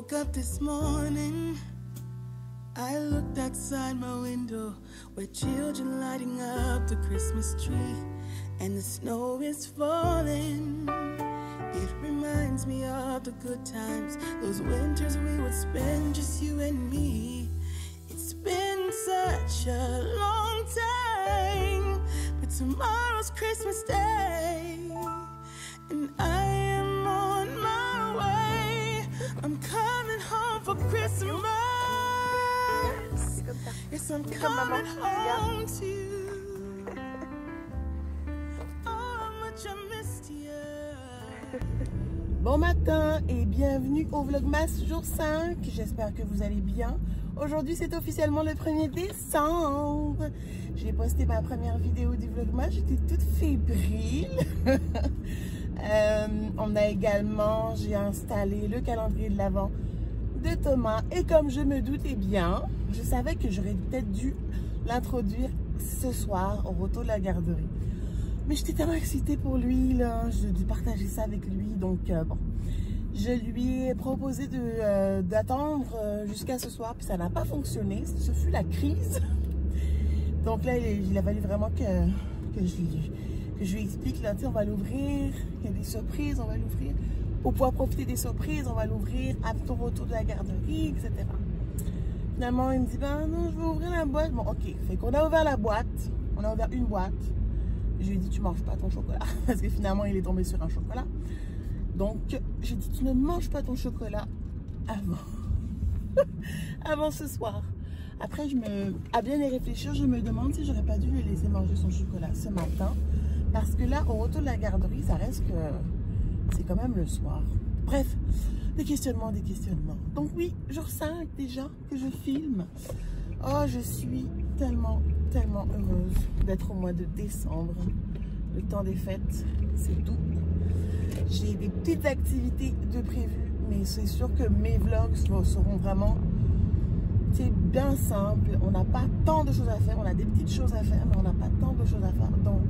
woke up this morning, I looked outside my window where children lighting up the Christmas tree and the snow is falling. It reminds me of the good times, those winters we would spend just you and me. It's been such a long time, but tomorrow's Christmas Day and I am on my way. I'm coming home for Christmas. Yes, I'm coming home to you. Oh, how much I missed you. Bon matin et bienvenue au Vlogmas jour 5. J'espère que vous allez bien. Aujourd'hui, c'est officiellement le 1er décembre. J'ai posté ma première vidéo du Vlogmas. J'étais toute fébrile. J'ai installé le calendrier de l'Avent de Thomas. Et comme je me doutais bien, je savais que j'aurais peut-être dû l'introduire ce soir au retour de la garderie. Mais j'étais tellement excitée pour lui, là. Je dû partager ça avec lui. Donc, bon, je lui ai proposé d'attendre jusqu'à ce soir. Puis ça n'a pas fonctionné. Ce fut la crise. Donc là, il a fallu vraiment que je lui explique. Là, tu sais, on va l'ouvrir. Il y a des surprises, on va l'ouvrir. Pour pouvoir profiter des surprises, on va l'ouvrir à ton retour de la garderie, etc. Finalement, il me dit, ben non, je vais ouvrir la boîte. Bon, ok. Fait qu'on a ouvert la boîte. On a ouvert une boîte. Je lui ai dit, tu manges pas ton chocolat. Parce que finalement, il est tombé sur un chocolat. Donc, j'ai dit, tu ne manges pas ton chocolat avant ce soir. Après, à bien y réfléchir, je me demande si j'aurais pas dû lui laisser manger son chocolat ce matin. Parce que là, au retour de la garderie, ça reste que c'est quand même le soir. Bref, des questionnements. Donc oui, jour 5 déjà que je filme. Oh, je suis tellement heureuse d'être au mois de décembre. Le temps des fêtes, c'est doux. J'ai des petites activités de prévues, mais c'est sûr que mes vlogs seront vraiment bien simples. On n'a pas tant de choses à faire. On a des petites choses à faire, mais on n'a pas tant de choses à faire. Donc,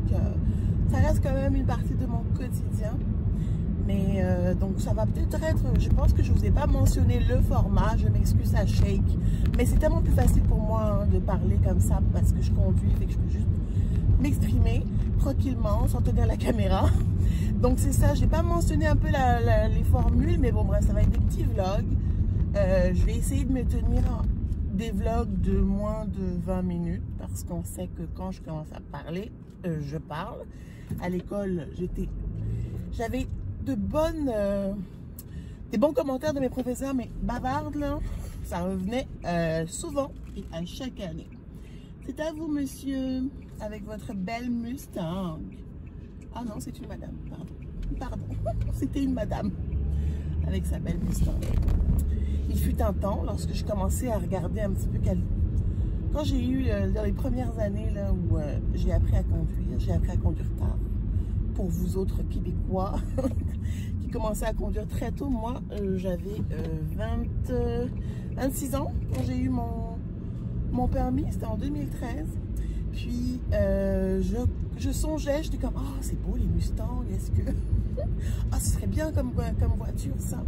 ça reste quand même une partie de mon quotidien. Mais donc ça va peut-être être, je pense que je ne vous ai pas mentionné le format, je m'excuse à Shake. Mais c'est tellement plus facile pour moi de parler comme ça parce que je conduis et que je peux juste m'exprimer tranquillement sans tenir la caméra. Donc c'est ça, je n'ai pas mentionné un peu les formules, mais bon bref, ça va être des petits vlogs. Je vais essayer de me tenir des vlogs de moins de 20 minutes parce qu'on sait que quand je commence à parler, je parle. À l'école, j'avais des bons commentaires de mes professeurs, mais bavarde là, ça revenait souvent et à chaque année. C'est à vous, monsieur, avec votre belle Mustang. Ah non, c'est une madame, pardon, c'était une madame avec sa belle Mustang. Il fut un temps, lorsque je commençais à regarder un petit peu quand j'ai eu dans les premières années là où j'ai appris à conduire tard. Pour vous autres Québécois qui commençaient à conduire très tôt, moi j'avais 26 ans quand j'ai eu mon permis, c'était en 2013. Puis je songeais, j'étais comme, oh c'est beau les Mustangs, est-ce que ah ce serait bien comme voiture ça.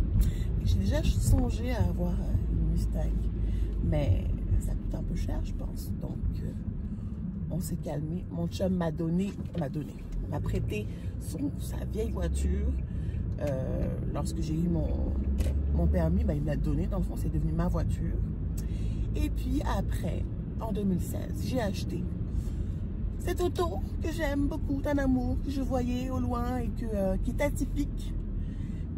J'ai déjà songé à avoir une Mustang, mais ça coûte un peu cher je pense. Donc on s'est calmé. Mon chum m'a prêté sa vieille voiture. Lorsque j'ai eu mon permis, il me l'a donné. Dans le fond, c'est devenu ma voiture. Et puis après, en 2016, j'ai acheté cette auto que j'aime beaucoup, d'un amour, que je voyais au loin et qui est atypique.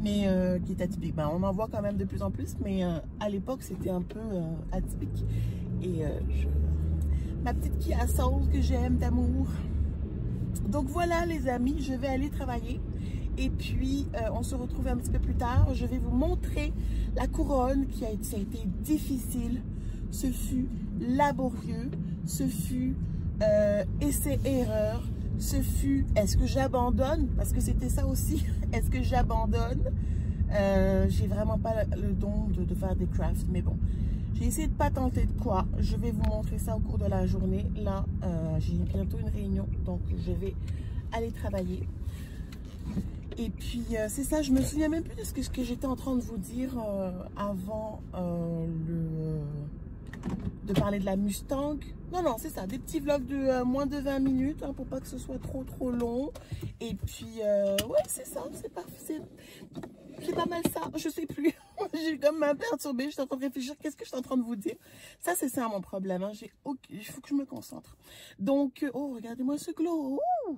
Mais qui est atypique. On en voit quand même de plus en plus, mais à l'époque, c'était un peu atypique. Et ma petite Kia Soul que j'aime d'amour. Donc voilà les amis, je vais aller travailler et puis on se retrouve un petit peu plus tard. Je vais vous montrer la couronne ça a été difficile, ce fut laborieux, ce fut essai-erreur, ce fut est-ce que j'abandonne, parce que c'était ça aussi, est-ce que j'abandonne. J'ai vraiment pas le don de faire des crafts, mais bon. J'ai essayé de ne pas tenter de quoi. Je vais vous montrer ça au cours de la journée. Là, j'ai bientôt une réunion, donc je vais aller travailler. Et puis, c'est ça, je me souviens même plus de ce que j'étais en train de vous dire avant de parler de la Mustang. Non, c'est ça, des petits vlogs de moins de 20 minutes, hein, pour pas que ce soit trop long. Et puis, ouais, c'est ça, c'est pas mal ça, je sais plus. J'ai comme ma perturbée, je suis en train de réfléchir, qu'est-ce que je suis en train de vous dire. Ça, c'est ça mon problème, hein. Il faut que je me concentre. Donc, oh, regardez-moi ce glow. Ouh.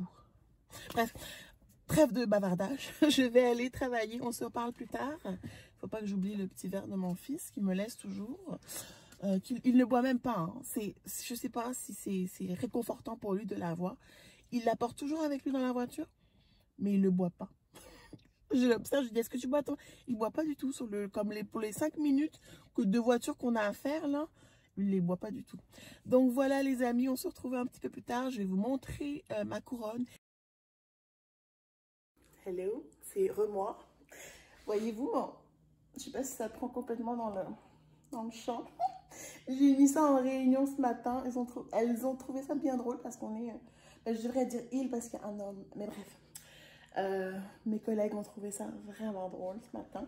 Bref. Trêve de bavardage, je vais aller travailler, on se reparle plus tard. Faut pas que j'oublie le petit verre de mon fils qui me laisse toujours. Il ne boit même pas, hein. Je sais pas si c'est réconfortant pour lui de l'avoir. Il l'apporte toujours avec lui dans la voiture, mais il ne boit pas. Je l'observe, je dis, est-ce que tu bois toi? Il ne boit pas du tout, pour les 5 minutes de voiture qu'on a à faire là. Il ne les boit pas du tout. Donc voilà les amis, on se retrouve un petit peu plus tard. Je vais vous montrer ma couronne. Hello, c'est moi. Voyez-vous, bon, je sais pas si ça prend complètement dans le champ. J'ai mis ça en réunion ce matin. Elles ont trouvé ça bien drôle parce qu'on est... je devrais dire il parce qu'il y a un homme. Mais bref, mes collègues ont trouvé ça vraiment drôle ce matin.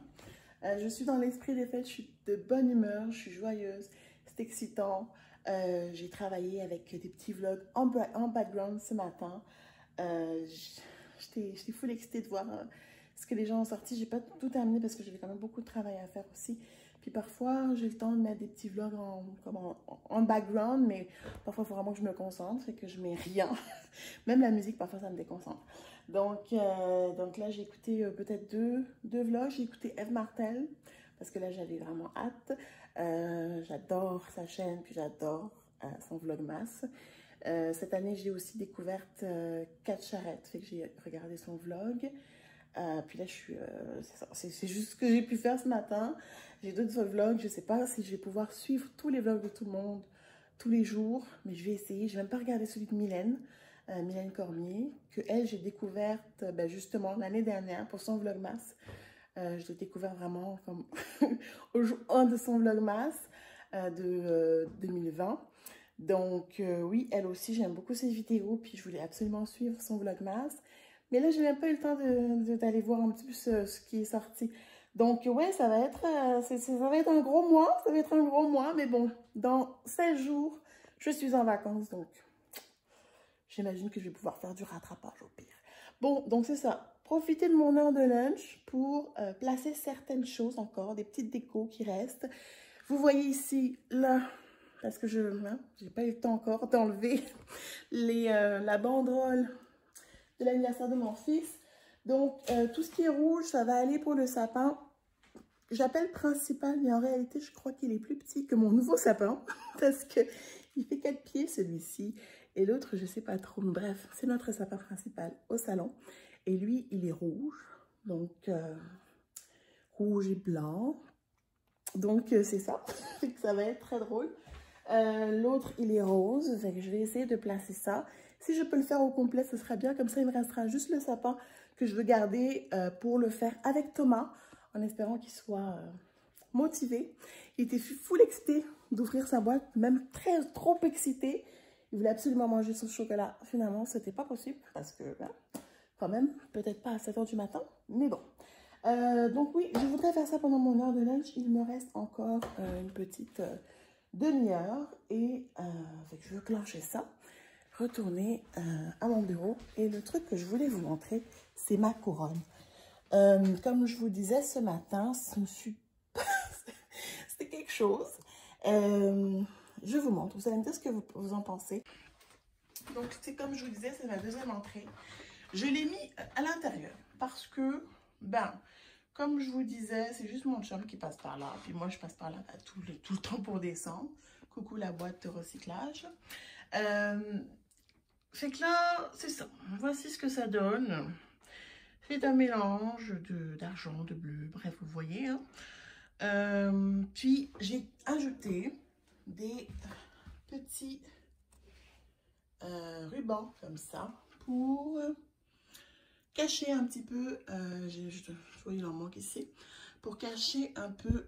Je suis dans l'esprit des fêtes, je suis de bonne humeur, je suis joyeuse, c'est excitant. J'ai travaillé avec des petits vlogs en background ce matin. J'étais full excitée de voir ce que les gens ont sorti. J'ai pas tout terminé parce que j'avais quand même beaucoup de travail à faire aussi. Puis parfois, j'ai le temps de mettre des petits vlogs en background, mais parfois, il faut vraiment que je me concentre, fait que je mets rien. Même la musique, parfois, ça me déconcentre. Donc là, j'ai écouté peut-être deux vlogs. J'ai écouté Eve Martel, parce que là, j'avais vraiment hâte. J'adore sa chaîne, puis j'adore son vlogmas. Cette année, j'ai aussi découvert Kat Charrette, fait que j'ai regardé son vlog. Puis là, c'est juste ce que j'ai pu faire ce matin. J'ai d'autres vlogs, je sais pas si je vais pouvoir suivre tous les vlogs de tout le monde tous les jours, mais je vais essayer. Je vais même pas regarder celui de Mylène Cormier, que elle, j'ai découverte justement l'année dernière pour son vlogmas. Je l'ai découvert vraiment comme au jour 1 de son vlogmas de 2020. Donc oui, elle aussi, j'aime beaucoup ses vidéos, puis je voulais absolument suivre son vlogmas. Mais là, je n'ai même pas eu le temps d'aller voir un petit peu ce qui est sorti. Donc ouais, ça va être un gros mois, mais bon, dans 16 jours, je suis en vacances, donc j'imagine que je vais pouvoir faire du rattrapage au pire. Bon, donc c'est ça. Profitez de mon heure de lunch pour placer certaines choses encore, des petites décos qui restent. Vous voyez ici, là, parce que je n'ai pas eu le temps encore d'enlever la banderole de l'anniversaire de mon fils. Donc, tout ce qui est rouge, ça va aller pour le sapin. J'appelle principal, mais en réalité, je crois qu'il est plus petit que mon nouveau sapin. Parce qu'il fait 4 pieds, celui-ci. Et l'autre, je ne sais pas trop. Bref, c'est notre sapin principal au salon. Et lui, il est rouge. Donc, rouge et blanc. Donc, c'est ça. Ça va être très drôle. L'autre, il est rose. Fait que je vais essayer de placer ça. Si je peux le faire au complet, ce serait bien. Comme ça, il me restera juste le sapin que je veux garder pour le faire avec Thomas, en espérant qu'il soit motivé. Il était full excité d'ouvrir sa boîte, même trop excité. Il voulait absolument manger son chocolat. Finalement, ce n'était pas possible parce que, quand même, peut-être pas à 7 h du matin, mais bon. Donc oui, je voudrais faire ça pendant mon heure de lunch. Il me reste encore une petite demi-heure et je veux clencher ça, retourner à mon bureau. Et le truc que je voulais vous montrer, c'est ma couronne. Comme je vous disais ce matin, c'était quelque chose. Je vous montre, vous allez me dire ce que vous en pensez. Donc c'est comme je vous disais, c'est ma deuxième entrée. Je l'ai mis à l'intérieur parce que, comme je vous disais, c'est juste mon chum qui passe par là. Puis moi, je passe par là tout le temps pour descendre. Coucou la boîte de recyclage. Fait que là, c'est ça. Voici ce que ça donne. C'est un mélange d'argent, de bleu, bref, vous voyez. Hein. Puis, j'ai ajouté des petits rubans comme ça pour cacher un petit peu, je vois il en manque ici, pour cacher un peu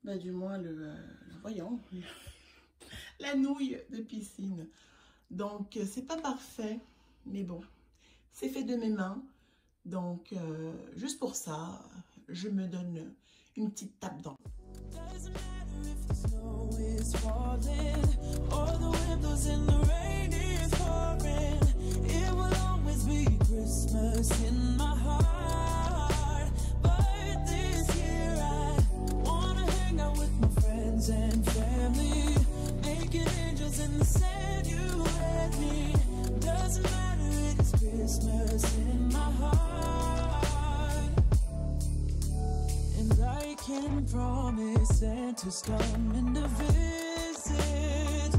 du moins voyons, la nouille de piscine. Donc c'est pas parfait, mais bon, c'est fait de mes mains. Donc, juste pour ça, je me donne une petite tape dans. Doesn't matter if the snow is falling or the wind blows and the rain is pouring. It will always be Christmas in my heart. But this year I wanna hang out with my friends and family, making angels in the sand. You and me. Doesn't matter, it's Christmas in my heart. And I can promise Santa's coming to visit.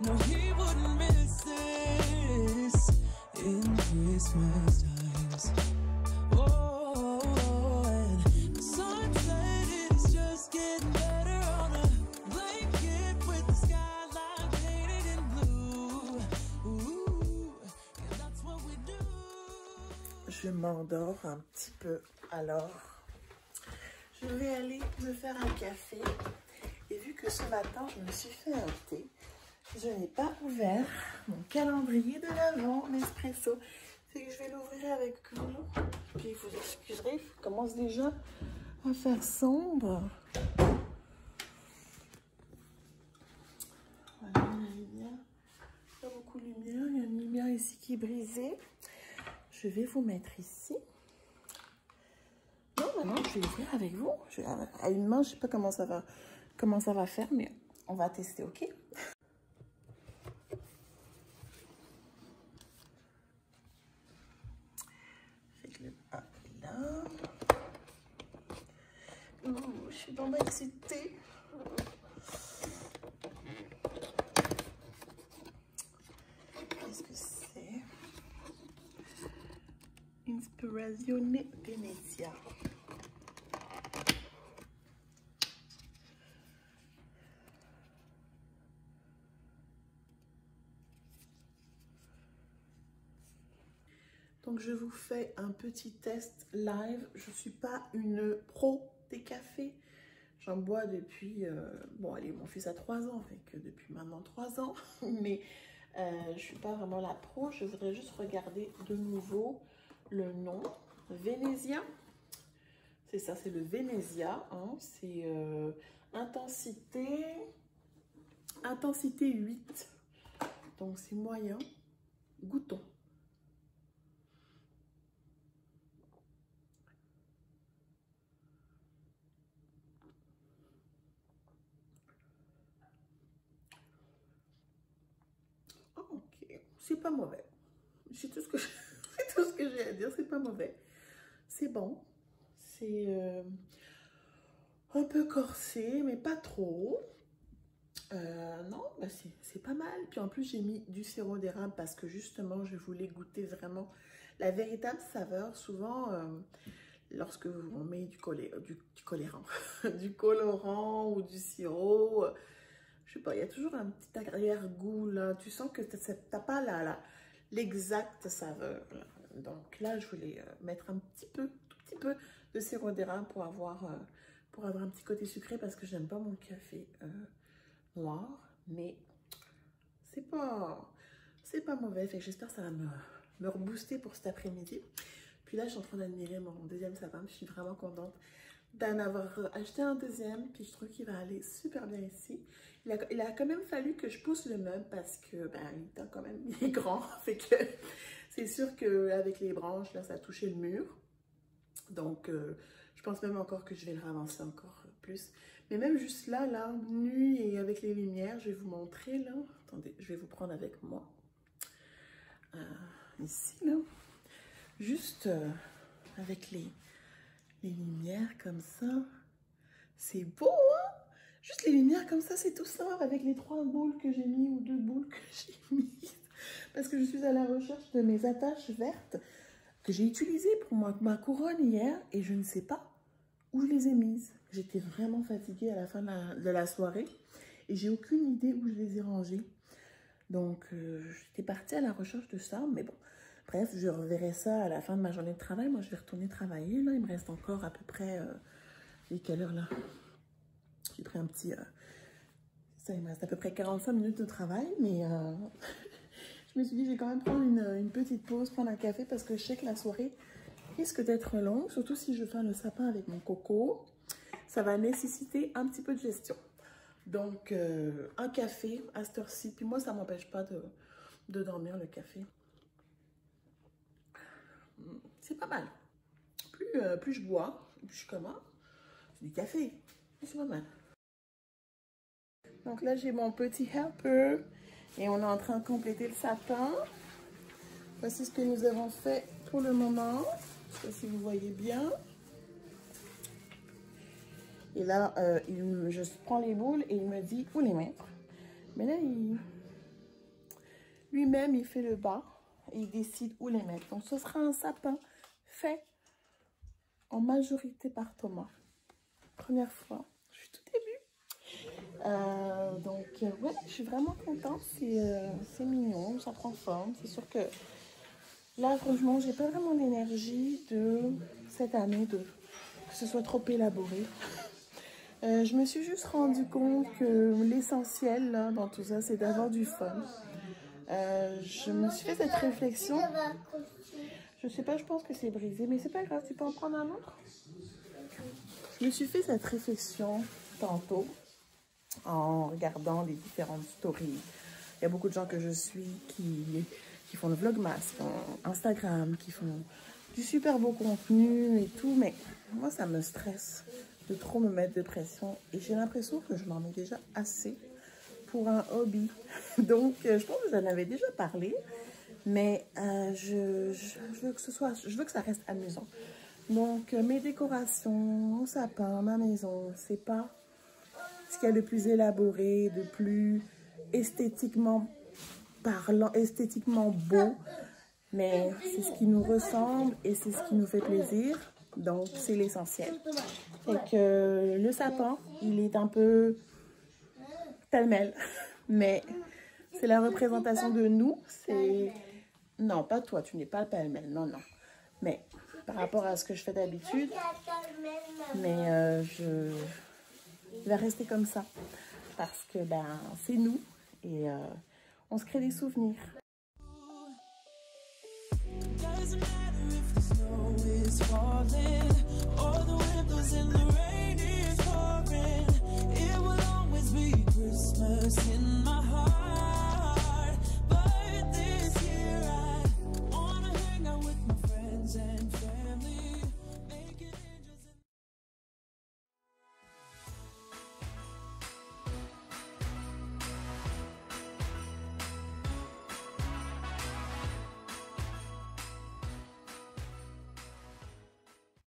No, he wouldn't miss this in Christmas times. Oh, and the sunset is just getting better on a blanket with the skyline painted in blue. Ooh, and that's what we do. Je m'endors un petit peu, alors je vais aller me faire un café. Et vu que ce matin, je me suis fait un thé, je n'ai pas ouvert mon calendrier de l'Avent, Nespresso. C'est que je vais l'ouvrir avec vous. Puis vous excuserez, il commence déjà à faire sombre. Voilà, la lumière. Pas beaucoup de lumière. Il y a une lumière ici qui est brisée. Je vais vous mettre ici. Non, maintenant, je vais ouvrir avec vous. À une main, je ne sais pas comment ça va faire, mais on va tester, ok? Fait le 1 est là. Ouh, je suis vraiment excitée. Qu'est-ce que c'est? Inspirazione Venezia. Donc je vous fais un petit test live. Je ne suis pas une pro des cafés. J'en bois depuis, bon allez, mon fils a 3 ans, fait que depuis maintenant 3 ans. Mais je ne suis pas vraiment la pro. Je voudrais juste regarder de nouveau le nom. Venezia. C'est ça, c'est le Venezia. Hein. C'est intensité 8. Donc c'est moyen. Goûtons. Ok, c'est pas mauvais. C'est tout ce que j'ai à dire, c'est pas mauvais. C'est bon. C'est un peu corsé, mais pas trop. Non, bah c'est pas mal. Puis en plus, j'ai mis du sirop d'érable parce que justement, je voulais goûter vraiment la véritable saveur. Souvent, lorsque on met du colorant, du colorant ou du sirop, je sais pas, il y a toujours un petit arrière-goût là. Tu sens que t'as pas l'exacte saveur. Là. Donc là, je voulais mettre un petit peu, tout petit peu de sirop d'érable pour avoir un petit côté sucré parce que j'aime pas mon café noir, mais c'est pas mauvais. Fait que j'espère que ça va me rebooster pour cet après-midi. Puis là, je suis en train d'admirer mon deuxième sapin. Je suis vraiment contente d'en avoir acheté un deuxième. Puis je trouve qu'il va aller super bien ici. Il a quand même fallu que je pousse le meuble parce que ben, il est grand. Fait que c'est sûr qu'avec les branches, là, ça a touché le mur. Donc, je pense même encore que je vais le ravancer encore plus. Mais même juste là, nu et avec les lumières, je vais vous montrer, là. Attendez, je vais vous prendre avec moi. Ici, là. Juste avec les lumières comme ça. C'est beau, hein? Juste les lumières comme ça, c'est tout simple. Avec les 3 boules que j'ai mis ou 2 boules que j'ai mises. Parce que je suis à la recherche de mes attaches vertes que j'ai utilisées pour ma couronne hier. Et je ne sais pas où je les ai mises. J'étais vraiment fatiguée à la fin de la soirée. Et j'ai aucune idée où je les ai rangées. Donc, j'étais partie à la recherche de ça. Mais bon, bref, je reverrai ça à la fin de ma journée de travail. Moi, je vais retourner travailler. Là, il me reste encore à peu près... j'ai quelle heure, là? J'ai pris un petit... ça, il me reste à peu près 45 minutes de travail. Mais je je me suis dit, je vais quand même prendre une petite pause, prendre un café, parce que je sais que la soirée risque d'être longue, surtout si je fais le sapin avec mon coco. Ça va nécessiter un petit peu de gestion. Donc, un café à cette heure-ci. Puis moi, ça ne m'empêche pas de dormir, le café. C'est pas mal. Plus je bois, plus je commence. C'est du café, c'est pas mal. Donc là, j'ai mon petit helper. Et on est en train de compléter le sapin. Voici ce que nous avons fait pour le moment. Je ne sais pas si vous voyez bien. Et là, je prends les boules et il me dit où les mettre. Mais là, lui-même, il fait le bas et il décide où les mettre. Donc, ce sera un sapin fait en majorité par Thomas. Première fois. Je suis tout début. Donc, ouais, je suis vraiment contente. C'est mignon, ça prend forme. C'est sûr que là, franchement, j'ai pas vraiment l'énergie de cette année que ce soit trop élaboré. Je me suis juste rendu compte que l'essentiel dans tout ça, c'est d'avoir du fun. Je me suis fait cette réflexion. Je sais pas, je pense que c'est brisé, mais c'est pas grave, tu peux en prendre un autre. Je me suis fait cette réflexion tantôt en regardant les différentes stories. Il y a beaucoup de gens que je suis qui font le vlogmas, qui font Instagram, qui font du super beau contenu et tout, mais moi ça me stresse de trop me mettre de pression et j'ai l'impression que je m'en mets déjà assez pour un hobby. Donc je pense que j'en avais déjà parlé, mais je veux que ça reste amusant. Donc mes décorations, mon sapin, ma maison, c'est pas ce qu'il y a de plus élaboré, de plus esthétiquement parlant, esthétiquement beau, mais c'est ce qui nous ressemble et c'est ce qui nous fait plaisir. Donc, c'est l'essentiel. Et que le sapin, il est un peu pêle-mêle. Mais c'est la représentation de nous. C'est... Non, pas toi, tu n'es pas pêle-mêle. Non, non. Mais par rapport à ce que je fais d'habitude, mais je vais rester comme ça. Parce que, ben, c'est nous. Et on se crée des souvenirs. Doesn't matter if the snow is falling or the wind blows in the rain.